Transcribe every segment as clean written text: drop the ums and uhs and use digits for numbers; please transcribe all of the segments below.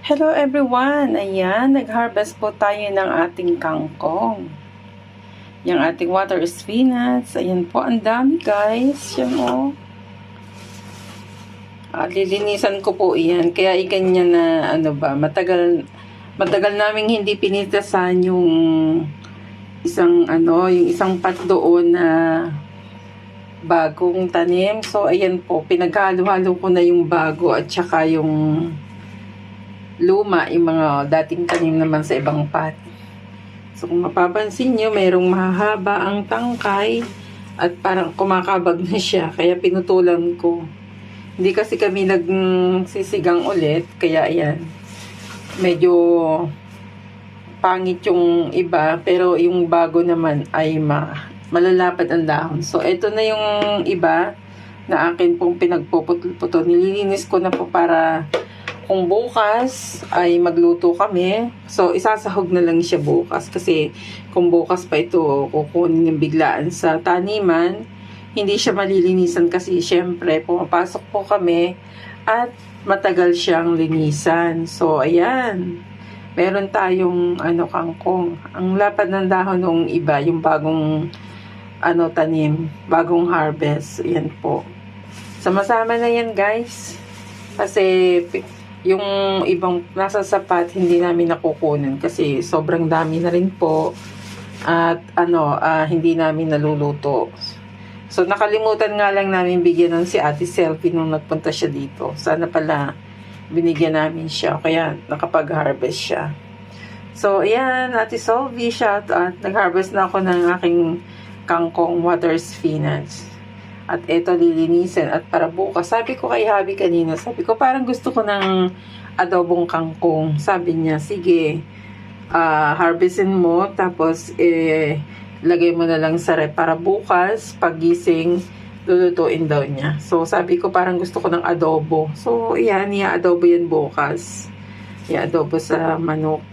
Hello everyone! Ayan, nag-harvest po tayo ng ating kangkong. Yung ating water spinach. Ayan po, ang dami guys. Yan o. Lilinisan ko po iyan. Kaya iganyan na matagal naming hindi pinitasan yung isang pot doon na bagong tanim. So ayan po, pinaghalo-halo ko na yung bago at saka yung luma, yung mga dating tanim naman sa ibang pot. So kung mapapansin nyo, mayroong mahaba ang tangkay at parang kumakabag na siya, kaya pinutulan ko. Hindi kasi kami nagsisigang ulit, kaya ayan, medyo pangit yung iba, pero yung bago naman ay malalapad ang dahon. So ito na yung iba na akin pong pinagpuputol. Nililinis ko na po para kung bukas ay magluto kami, so isasahog na lang siya bukas. Kasi kung bukas pa ito kukunin yung biglaan sa taniman, hindi siya malilinisan kasi syempre pumapasok po kami at matagal siyang linisan. So ayan, meron tayong kangkong. Ang lapad ng dahon ng iba, yung bagong tanim, bagong harvest. Ayan po. Sama-sama na yan guys. Kasi yung ibang nasa sapat hindi namin nakukunan kasi sobrang dami na rin po at hindi namin naluluto. So nakalimutan nga lang namin bigyan ng si Ate Selfie nung nagpunta siya dito. Sana pala binigyan namin siya, kaya nakapag-harvest siya. So ayan, Ate Selfie, shout out. Nag-harvest na ako ng aking kangkong water spinach. At eto lilinisin at para bukas. Sabi ko kay Habi kanina, sabi ko parang gusto ko ng adobong kangkong. Sabi niya, sige, harvestin mo, tapos lagay mo na lang sa rep para bukas, pagising, lulutuin daw niya. So sabi ko parang gusto ko ng adobo. So yan, i-adobo yan bukas. I-adobo sa manok.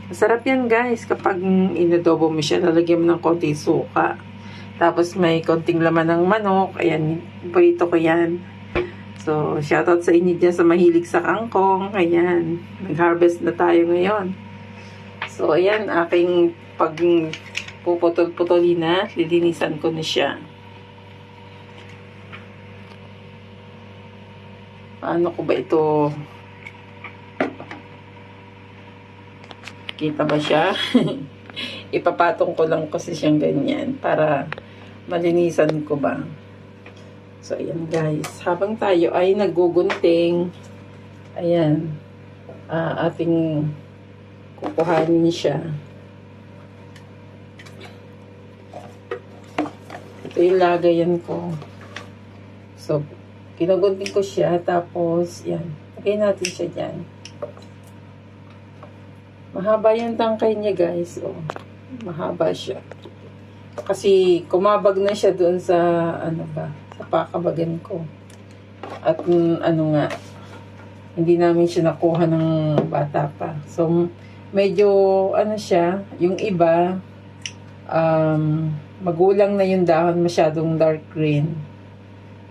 Masarap yan guys kapag inadobo mo siya, lalagyan mo ng konti suka. Tapos may konting laman ng manok. Ayan, paborito ko yan. So, shoutout sa inyo dyan sa mahilig sa kangkong. Ayan, nag-harvest na tayo ngayon. So, ayan, aking pagpuputol-putulin na. Lilinisan ko na siya. Paano ko ba ito? Kita ba siya? Ipapatong ko lang kasi siyang ganyan para malinisan ko ba. So ayan guys, habang tayo ay nagugunting, ayan, ating kukuhanin siya. Ito yung lagayan ko. So kinugunting ko siya, tapos yan, lagay natin siya dyan. Mahaba yung tangkay niya guys. Oh, mahaba siya. Kasi kumabag na siya doon sa sa pakabagan ko. At hindi namin siya nakuha ng bata pa. So medyo siya, yung iba magulang na yung dahon, masyadong dark green.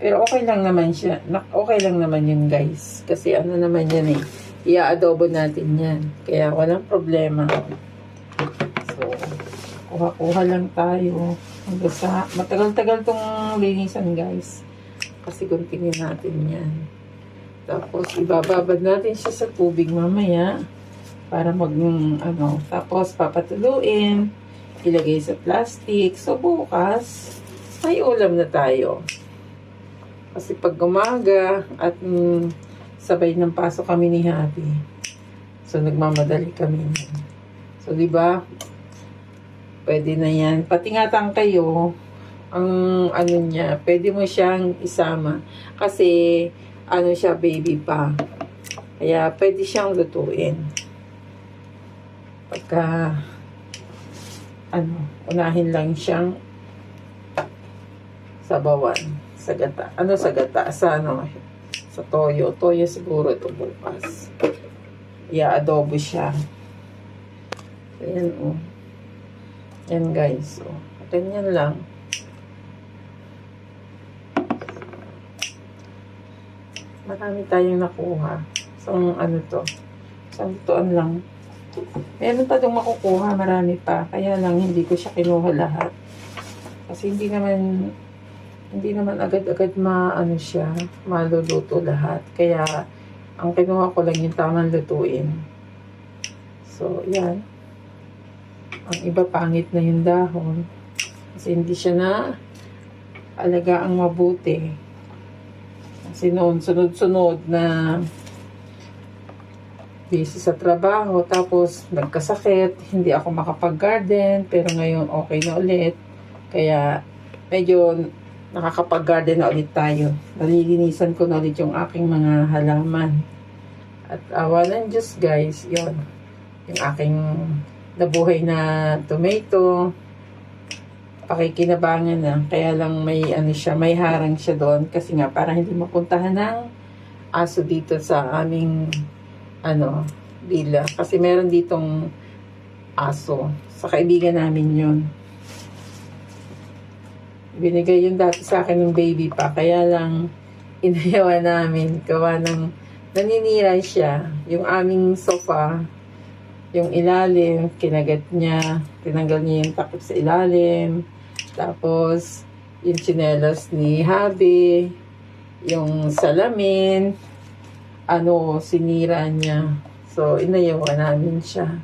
Pero okay lang naman siya. Okay lang naman yun guys. Kasi naman yan i-adobo natin yan. Kaya walang problema. So, kuha-kuha lang tayo. Hanggang sa matagal-tagal tong linisan guys. Kasi guntingin natin yan. Tapos, ibababad natin siya sa tubig mamaya. Para tapos papatuluin. Ilagay sa plastic. So, bukas, may ulam na tayo. Kasi pag umaga at sabay ng pasok kami ni Happy. So, nagmamadali kami. So, di ba? Pwede na yan. Pati nga kayo, ang niya, pwede mo siyang isama. Kasi, siya, baby pa. Kaya, pwede siyang lutuin. Pagka, unahin lang siyang sabawan. Sa gata. Sa gata? Sa toyo. Toyo siguro ito bukas. I-adobo siya. Ayan o. Ayan guys. O. Ganyan lang. Marami tayong nakuha. So, Sa lutuan lang. Meron pa dong makukuha, marami pa. Kaya lang hindi ko siya kinuha lahat. Kasi hindi naman agad-agad maano siya, maluluto lahat. Kaya ang kinuha ko lang yung tamang lutuin. So, yan. Ang iba pangit na yung dahon. Kasi hindi siya na alagaang mabuti. Kasi noon, sunod-sunod na busy sa trabaho, tapos nagkasakit, hindi ako makapag-garden, pero ngayon okay na ulit. Kaya medyo nakakapag-garden na ulit tayo. Nalilinisan ko na ulit yung aking mga halaman. At awa ng Diyos guys, yon yung aking nabuhay na tomato, pakikinabangan na. Kaya lang may siya, may harang siya doon kasi nga para hindi mapuntahan ng aso dito sa aming villa. Kasi meron ditong aso. Sa kaibigan namin yun. Binigay yun dati sa akin ng baby pa. Kaya lang inayawan namin. Gawa ng naninira siya. Yung aming sofa, yung ilalim, kinagat niya. Tinanggal niya yung takip sa ilalim. Tapos, yung tsinelas ni Habi, yung salamin, sinira niya. So, inayawan namin siya.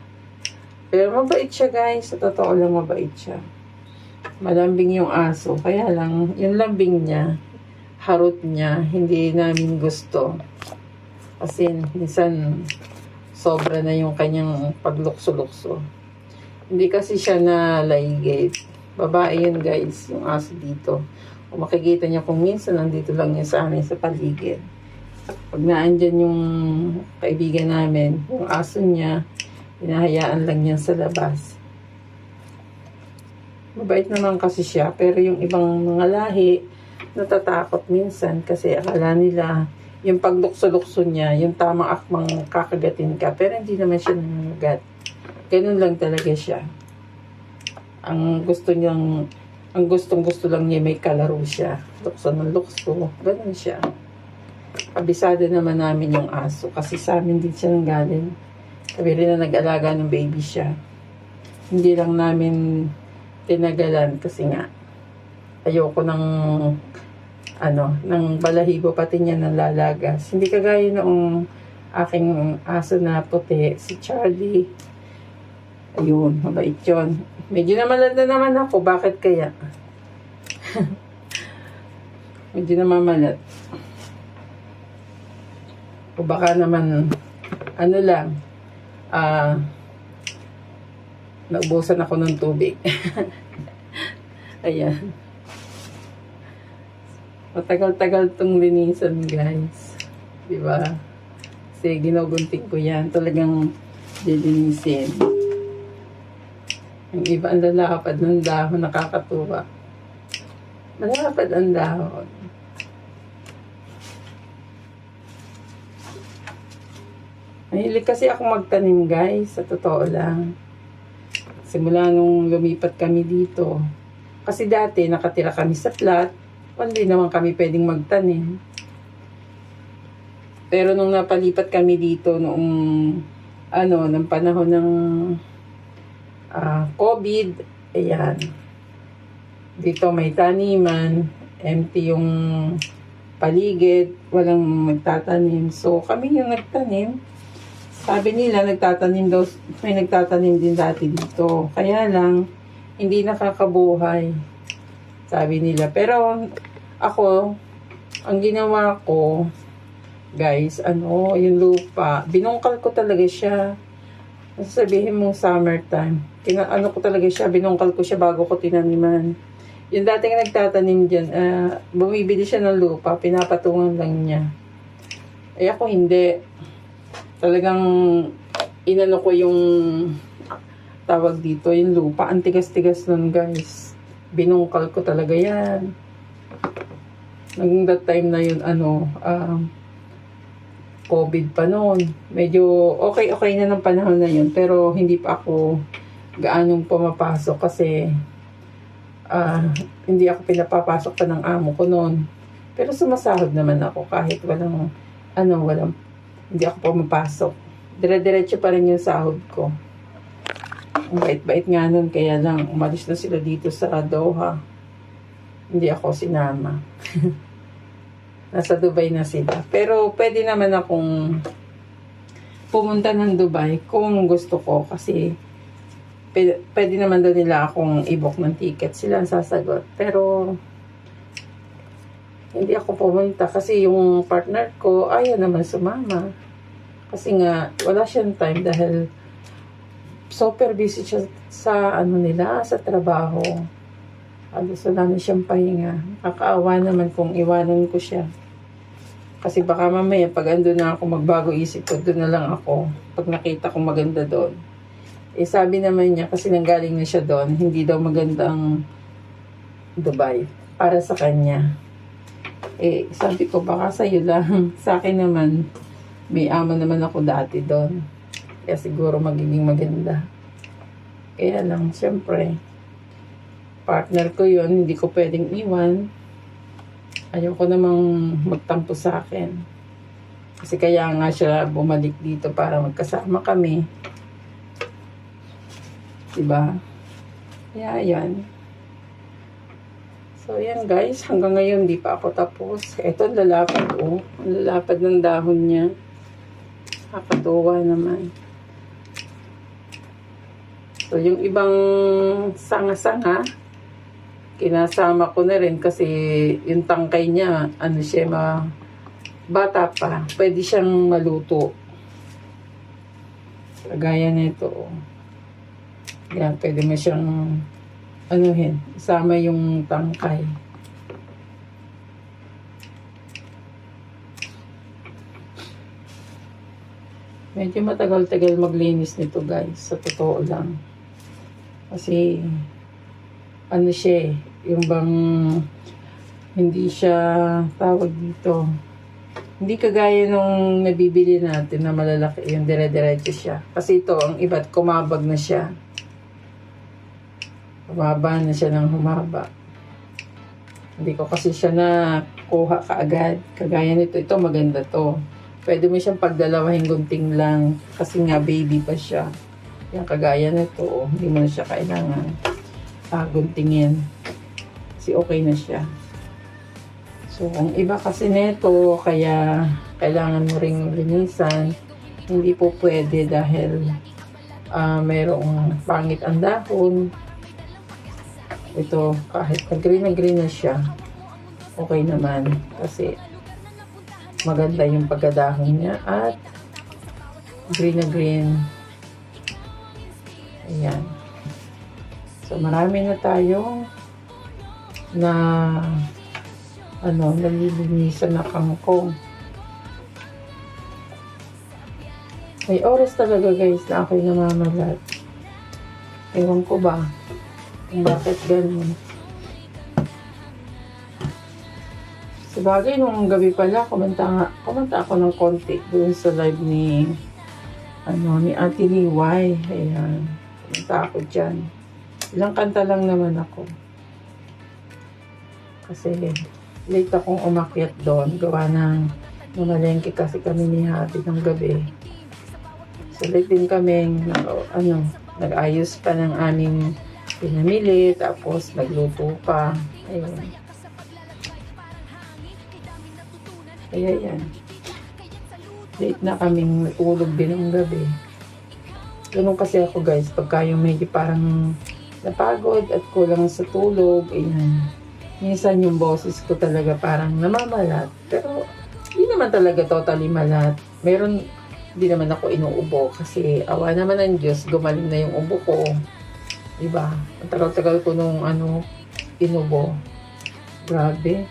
Pero mabait siya guys. Sa totoo lang mabait siya. Malambing yung aso. Kaya lang, yung lambing niya, harot niya, hindi namin gusto. Kasi minsan, sobra na yung kanyang paglukso-lukso. Hindi kasi siya na laygate. Babae yun guys, yung aso dito. Kung makikita niya kung minsan nandito lang niya sa amin sa paligid. Pag naandyan yung kaibigan namin, yung aso niya, hinahayaan lang niya sa labas. Mabait naman kasi siya, pero yung ibang mga lahi, natatakot minsan kasi akala nila yung paglukso-lukso niya, yung tamang akmang kakagatin ka, pero hindi naman siya nangagat. Ganun lang talaga siya. Ang gustong-gusto lang niya, may kalaro siya. Lukso ng lukso. Ganun siya. Kabisado naman namin yung aso. Kasi sa amin din siya nanggaling. Kami rin na nag-alaga ng baby siya. Hindi lang namin tinagalan kasi nga ayoko ng balahibo pati niya ng lalagas. Hindi kagaya noong aking aso na puti, si Charlie. Ayun, mabait yun. Medyo namalat na naman ako. Bakit kaya? Medyo namamalat. O baka naman, naubusan ako ng tubig. Ayan. Matagal-tagal tong linisan, guys. Diba? Kasi ginugunting ko yan. Talagang lilinisin. Ang iba ang lalakad ng dahon, nakakatuwa. Malakad ang dahon. Mahilig kasi ako magtanim guys, sa totoo lang. Simula nung lumipat kami dito. Kasi dati nakatira kami sa flat, hindi naman kami pwedeng magtanim. Pero nung napalipat kami dito noong ng panahon ng COVID, ayan. Dito may taniman, empty yung paligid, walang magtatanim. So kami yung nagtanim. Sabi nila nagtatanim daw, may nagtatanim din dati dito. Kaya lang hindi nakakabuhay. Sabi nila. Pero ako, ang ginawa ko, guys, yung lupa, binungkal ko talaga siya. Sabihin mong summertime. Ko talaga siya, binungkal ko siya bago ko tinaniman. Yung dating nagtatanim dyan, bumibili siya ng lupa, pinapatungan lang niya. Ako hindi. Talagang ko yung tawag dito, yung lupa. Ang tigas-tigas nun, guys. Binungkal ko talaga yan. Naging that time na yun, COVID pa noon. Medyo okay na ng panahon na yun. Pero hindi pa ako gaanong pumapasok kasi hindi ako pinapapasok pa ng amo ko noon. Pero sumasahod naman ako kahit walang hindi ako pumapasok. dire-diretso pa rin yung sahod ko. Ang bait-bait nga nun, kaya lang umalis na sila dito sa Doha. Hindi ako sinama. Nasa Dubai na sila. Pero pwede naman akong pumunta ng Dubai kung gusto ko, kasi pwede naman daw nila akong i-book ng ticket. Sila ang sasagot. Pero hindi ako pumunta kasi yung partner ko ayaw naman sumama. Kasi nga wala siyang time dahil super busy siya sa sa trabaho. Halos wala na siyang pahinga. Nakakaawa naman kung iwanan ko siya. Kasi baka mamaya pag ando na ako, magbago isip ko, doon na lang ako. Pag nakita kong maganda doon. Sabi naman niya, kasi nanggaling na siya doon, hindi daw magandang Dubai para sa kanya. Sabi ko, baka sa'yo lang. Sa akin naman, may ama naman ako dati doon. Kaya siguro magiging maganda. Kaya lang, syempre, partner ko yun, hindi ko pwedeng iwan. Ayaw ko namang magtampo sa akin. Kasi kaya nga siya bumalik dito para magkasama kami. Diba? Kaya yan. So yan guys, hanggang ngayon di pa ako tapos. Ito lalapad oh. Ang lalapad ng dahon niya. Nakakatuwa naman. So yung ibang sanga-sanga, kinasama ko na rin kasi yung tangkay niya, bata pa, pwede siyang maluto. Kagaya nito. Yan, pwede mo siyang isama yung tangkay. Medyo matagal-tagal maglinis nito guys, sa totoo lang. Kasi siya yung bang hindi siya tawag dito. Hindi kagaya nung nabibili natin na malalaki, yung dire-diretso siya. Kasi ito, ang iba't kumabag na siya. Humaba na siya ng humaba. Hindi ko kasi siya nakuha kaagad. Kagaya nito, ito maganda to. Pwede mo siyang pagdalawahin gunting lang kasi nga baby pa siya. Yung kagaya nito, hindi mo na siya kailangan guntingin. Kasi okay na siya. So, ang iba kasi nito, kaya kailangan mo ring linisan. Hindi po pwede dahil mayroong pangit ang dahon. Ito, kahit na green na siya, okay naman. Kasi maganda yung pagkadahon niya at green na green. Ayan. So, marami na tayong nalilinisan na kangkong. May oras talaga guys na ako'y namamalat. Ewan ko ba kung bakit ganun. Sabagay, nung gabi pala, kumanta ako ng konti doon sa live ni Ate Liway. Ayan. Kumanta ako dyan. Ilang kanta lang naman ako. Kasi late akong umakyat doon. Gawa ng namalengke kasi kami ni Happy ng gabi. So late din kami nag-ayos pa ng aming pinamili. Tapos nagluto pa. Ayun. Kaya yan. Late na kaming natulog din ng gabi. Ganun kasi ako guys. Pagka yung medyo parang napagod at kulang sa tulog, ayan. Minsan yung boses ko talaga parang namamalat. Pero hindi naman talaga totally malat. Hindi naman ako inuubo kasi awa naman ng Diyos, gumaling na yung ubo ko. Diba? Ang tagal-tagal ko nung inubo. Grabe.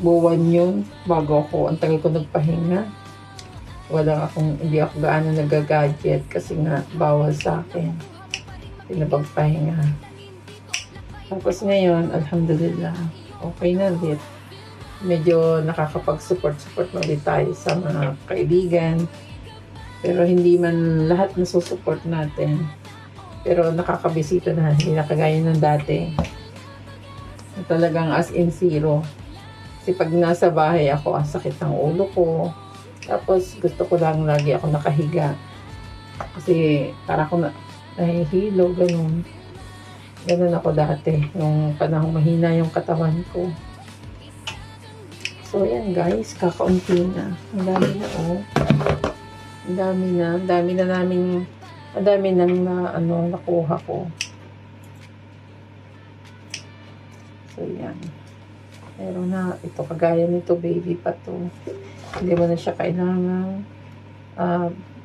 Buwan yun bago ako. Ang tagal ko nagpahinga. Hindi ako gaano nag-gadget kasi nga bawal sa akin. Pinapagpahinga. Tapos ngayon, alhamdulillah, okay na ulit. Medyo nakakapag-support ulit tayo sa mga kaibigan. Pero hindi man lahat nasusupport natin. Pero nakakabisita na, hindi na kagaya ng dati. Talagang as in zero. Kasi pag nasa bahay ako, ang sakit ng ulo ko. Tapos gusto ko lang lagi ako nakahiga. Kasi para ako nahihilo, ganun. Ganun ako dati, nung panahong mahina yung katawan ko. So, ayan guys, kakaunti na. Ang dami na, oh. Ang dami nang nakuha ko. So, ayan. Pero na, ito kagaya nito, baby pa to. Hindi mo na siya kailangan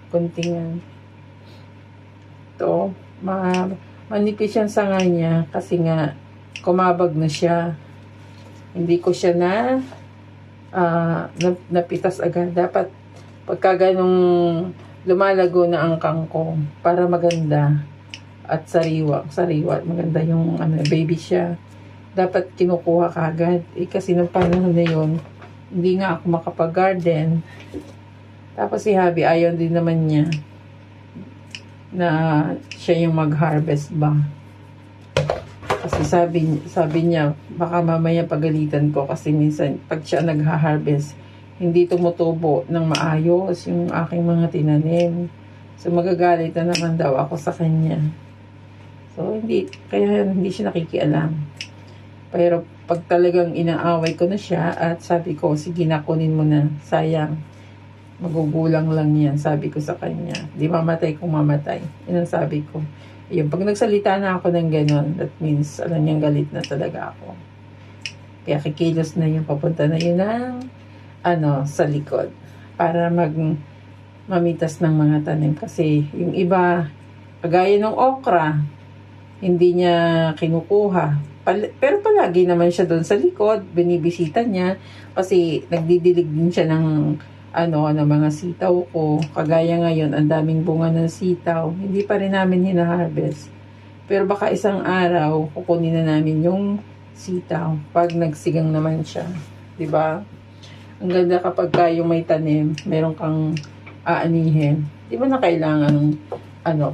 kuntingan. Ito, manipis yung sanga niya kasi nga kumabag na siya. Hindi ko siya napitas agad. Dapat pagka ganong lumalago na ang kangkong para maganda at sariwa, maganda yung baby siya. Dapat kinukuha kagad. Kasi nung panahon na yun, hindi nga ako makapag-garden. Tapos si Habi, ayaw din naman niya na siya yung mag-harvest ba. Kasi sabi niya, baka mamaya pagalitan ko kasi minsan pag siya nag-harvest, hindi tumutubo ng maayos yung aking mga tinanim. So magagalit na naman daw ako sa kanya. So kaya hindi siya nakikialam. Pero pag talagang inaaway ko na siya at sabi ko, sige na, kunin mo na, sayang. Magugulang lang yan, sabi ko sa kanya. Di mamatay kung mamatay. Yun ang sabi ko. Yung pag nagsalita na ako ng gano'n, that means, alam niyang galit na talaga ako. Kaya kikilos na yung papunta na yun ng, sa likod. Para mamitas ng mga tanim. Kasi yung iba, kagaya ng okra, hindi niya kinukuha. Pero palagi naman siya doon sa likod, binibisita niya. Kasi nagdidilig din siya ng mga sitaw ko. Kagaya ngayon, ang daming bunga ng sitaw. Hindi pa rin namin hina-harvest. Pero baka isang araw, kukunin na namin yung sitaw pag nagsigang naman siya. Diba? Ang ganda kapag yung may tanim, meron kang aanihin. Di ba na kailangan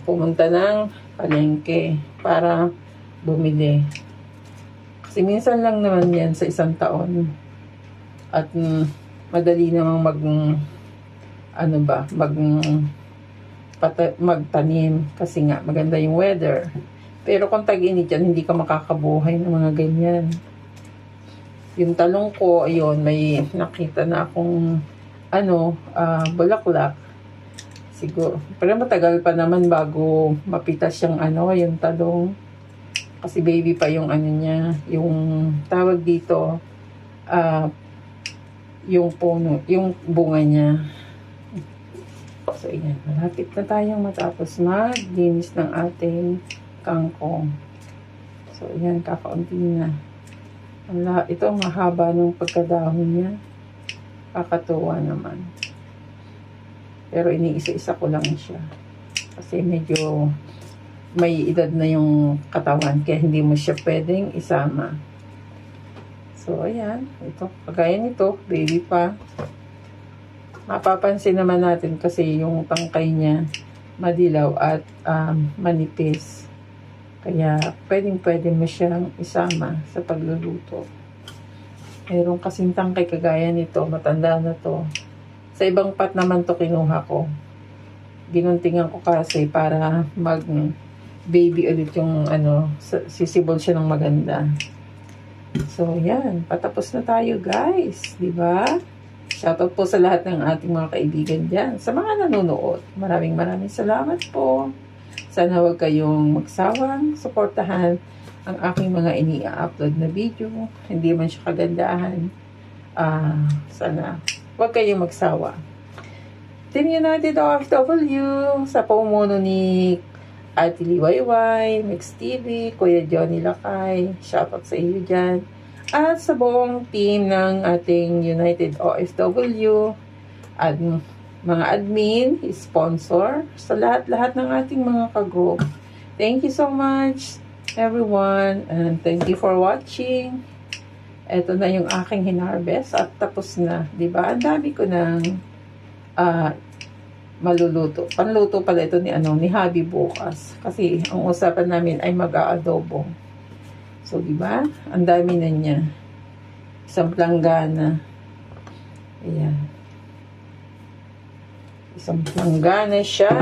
pumunta ng palengke para bumili. Kasi minsan lang naman yan sa isang taon. At madali namang magtanim kasi nga maganda yung weather. Pero kung tag-init yan, hindi ka makakabuhay ng mga ganyan. Yung talong ko, ayun, may nakita na akong bulaklak. Siguro, pero matagal pa naman bago mapitas yung yung talong. Kasi baby pa yung niya, yung tawag dito, yung puno, yung bunga niya. So, ayan. Malapit na tayong matapos maglinis ng ating kangkong. So, ayan. Kakaunti na. Ito, mahaba ng pagkadahon niya. Kakatuwa naman. Pero iniisa-isa ko lang siya. Kasi medyo may edad na yung katawan. Kaya hindi mo siya pwedeng isama. So, ayan. Ito, kagaya nito, baby pa. Mapapansin naman natin kasi yung tangkay niya madilaw at manipis. Kaya, pwede mo siyang isama sa pagluluto. Meron kasing tangkay kagaya nito, matanda na to. Sa ibang pot naman to kinuha ko. Ginuntingan ko kasi para mag-baby ulit yung sisibol siya ng maganda. So, yan. Patapos na tayo, guys. Diba? Shoutout po sa lahat ng ating mga kaibigan dyan. Sa mga nanonood, maraming salamat po. Sana huwag kayong magsawang suportahan ang aking mga ini-upload na video. Hindi man siya kagandahan. Sana huwag kayong magsawa. Team United OFW sa pamumuno ni Ate Liwayway, Mix TV, Kuya Johnny Lakay, shoutout sa iyo dyan. At sa buong team ng ating United OFW, at mga admin, sponsor, sa lahat-lahat ng ating mga ka-group. Thank you so much, everyone, and thank you for watching. Ito na yung aking hinarvest at tapos na, diba? Ang dami ko ng maluluto. Panluto pala ito ni Habi bukas. Kasi ang usapan namin ay mag-aadobo. So, di ba? Ang dami na niya. Isang planggana. Ayan. Sampungga na siya.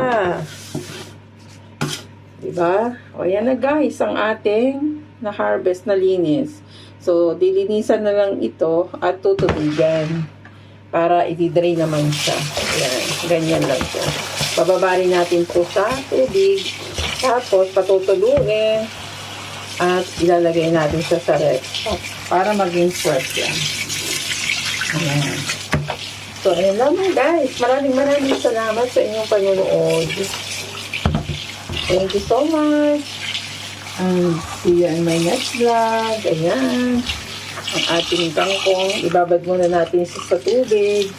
Diba? O yan na guys, ang ating na-harvest na linis. So, dilinisan na lang ito at tutubigan para i-drain naman siya. Ayan, ganyan lang siya. Bababa rin natin po sa tubig. Tapos, patutuluin at ilalagay natin siya sa ref para maging fresh yan. Ayan. So, ayan lamang guys. Maraming salamat sa inyong panonood. Thank you so much. And see you in my next vlog. Ayan. Ang ating kangkong. Ibabad muna natin sa tubig.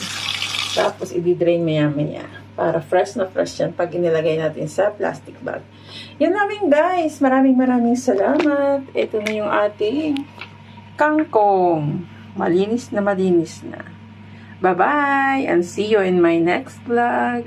Tapos, i-drain maya-maya. Para fresh na fresh yan pag inilagay natin sa plastic bag. Yan namin guys. Maraming salamat. Ito na yung ating kangkong. Malinis na. Bye-bye. And see you in my next vlog.